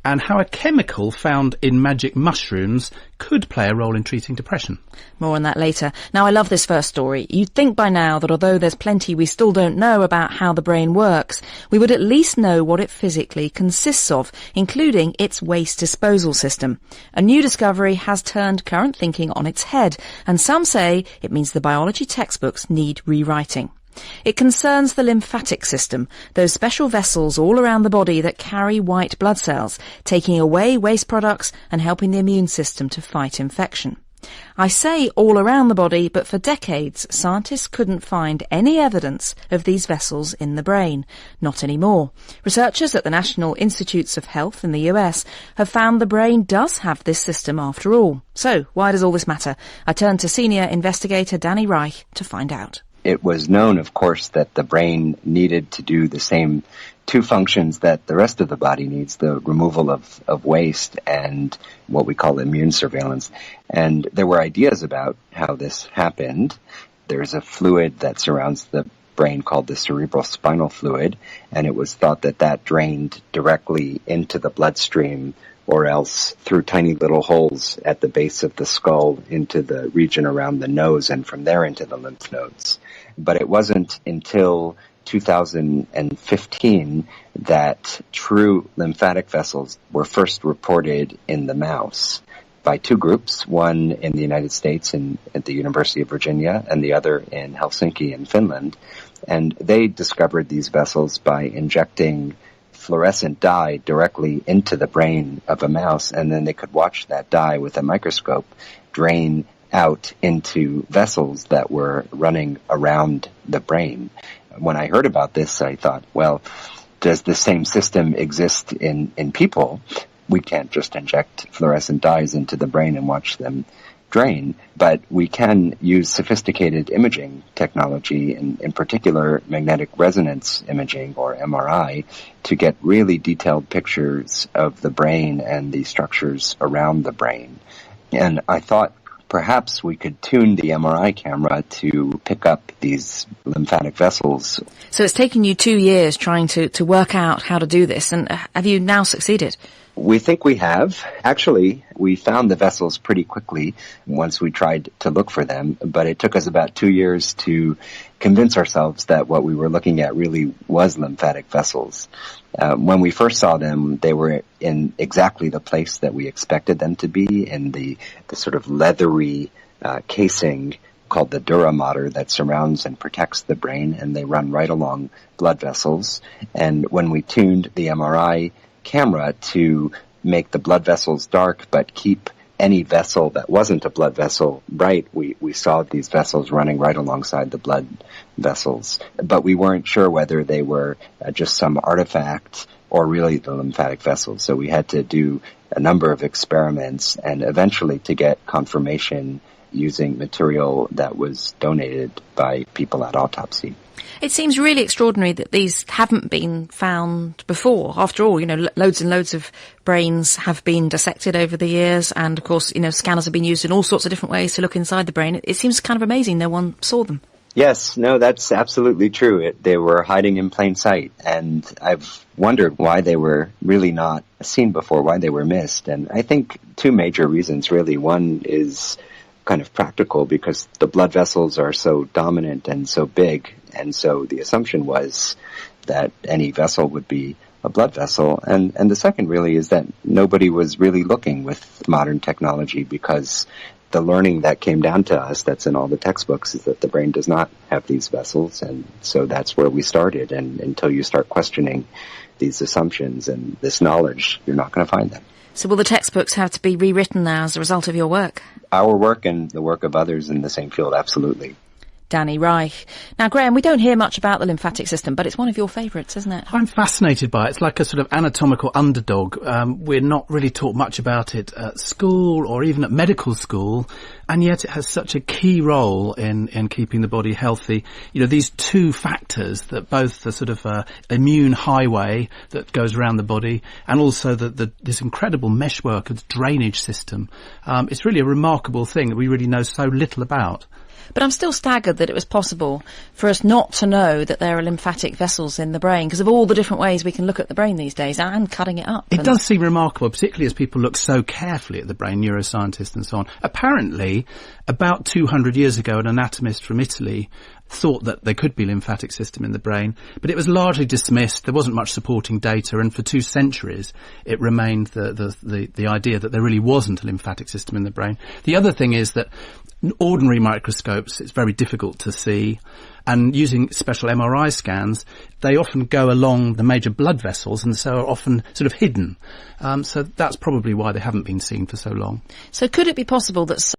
And how a chemical found in magic mushrooms could play a role in treating depression. More on that later. Now, I love this first story. You'd think by now that although there's plenty we still don't know about how the brain works, we would at least know what it physically consists of, including its waste disposal system. A new discovery has turned current thinking on its head, and some say it means the biology textbooks need rewriting. It concerns the lymphatic system, those special vessels all around the body that carry white blood cells, taking away waste products and helping the immune system to fight infection. I say all around the body, but for decades, scientists couldn't find any evidence of these vessels in the brain. Not anymore. Researchers at the National Institutes of Health in the US have found the brain does have this system after all. So, why does all this matter? I turn to senior investigator Danny Reich to find out. It was known, of course, that the brain needed to do the same two functions that the rest of the body needs, the removal of waste and what we call immune surveillance. And there were ideas about how this happened. There's a fluid that surrounds the brain called the cerebrospinal fluid, and it was thought that that drained directly into the bloodstream or else through tiny little holes at the base of the skull into the region around the nose and from there into the lymph nodes. But it wasn't until 2015 that true lymphatic vessels were first reported in the mouse by two groups, one in the United States at the University of Virginia and the other in Helsinki in Finland. And they discovered these vessels by injecting fluorescent dye directly into the brain of a mouse, and then they could watch that dye with a microscope drain out into vessels that were running around the brain. When I heard about this, I thought, well, does the same system exist in people? We can't just inject fluorescent dyes into the brain and watch them drain, but we can use sophisticated imaging technology, in particular magnetic resonance imaging or MRI, to get really detailed pictures of the brain and the structures around the brain. And I thought perhaps we could tune the MRI camera to pick up these lymphatic vessels. So it's taken you 2 years trying to work out how to do this, and have you now succeeded? We think we have. Actually, we found the vessels pretty quickly once we tried to look for them, but it took us about 2 years to convince ourselves that what we were looking at really was lymphatic vessels. When we first saw them, they were in exactly the place that we expected them to be, in the sort of leathery casing called the dura mater that surrounds and protects the brain, and they run right along blood vessels. And when we tuned the MRI camera to make the blood vessels dark but keep any vessel that wasn't a blood vessel bright, we saw these vessels running right alongside the blood vessels. But we weren't sure whether they were just some artifact or really the lymphatic vessels. So we had to do a number of experiments, and eventually, to get confirmation using material that was donated by people at autopsy. It seems really extraordinary that these haven't been found before. After all, loads and loads of brains have been dissected over the years, and of course, scanners have been used in all sorts of different ways to look inside the brain. It seems kind of amazing no one saw them. Yes, no, that's absolutely true. They were hiding in plain sight, and I've wondered why they were really not seen before, why they were missed. And I think two major reasons, really. One is kind of practical, because the blood vessels are so dominant and so big, and so the assumption was that any vessel would be a blood vessel. And the second really is that nobody was really looking with modern technology, because the learning that came down to us that's in all the textbooks is that the brain does not have these vessels, and so that's where we started. And until you start questioning these assumptions and this knowledge, you're not going to find them. So will the textbooks have to be rewritten now as a result of your work? Our work and the work of others in the same field, absolutely. Danny Reich. Now, Graham, we don't hear much about the lymphatic system, but it's one of your favourites, isn't it? I'm fascinated by it. It's like a sort of anatomical underdog. We're not really taught much about it at school or even at medical school, and yet it has such a key role in keeping the body healthy. These two factors, that both the sort of immune highway that goes around the body, and also this incredible meshwork of the drainage system. It's really a remarkable thing that we really know so little about. But I'm still staggered that it was possible for us not to know that there are lymphatic vessels in the brain, because of all the different ways we can look at the brain these days and cutting it up. It does seem remarkable, particularly as people look so carefully at the brain, neuroscientists and so on. Apparently, about 200 years ago, an anatomist from Italy thought that there could be a lymphatic system in the brain, but it was largely dismissed. There wasn't much supporting data, and for 2 centuries it remained the idea that there really wasn't a lymphatic system in the brain. The other thing is that ordinary microscopes, it's very difficult to see, and using special MRI scans, they often go along the major blood vessels and so are often sort of hidden. So that's probably why they haven't been seen for so long. So could it be possible that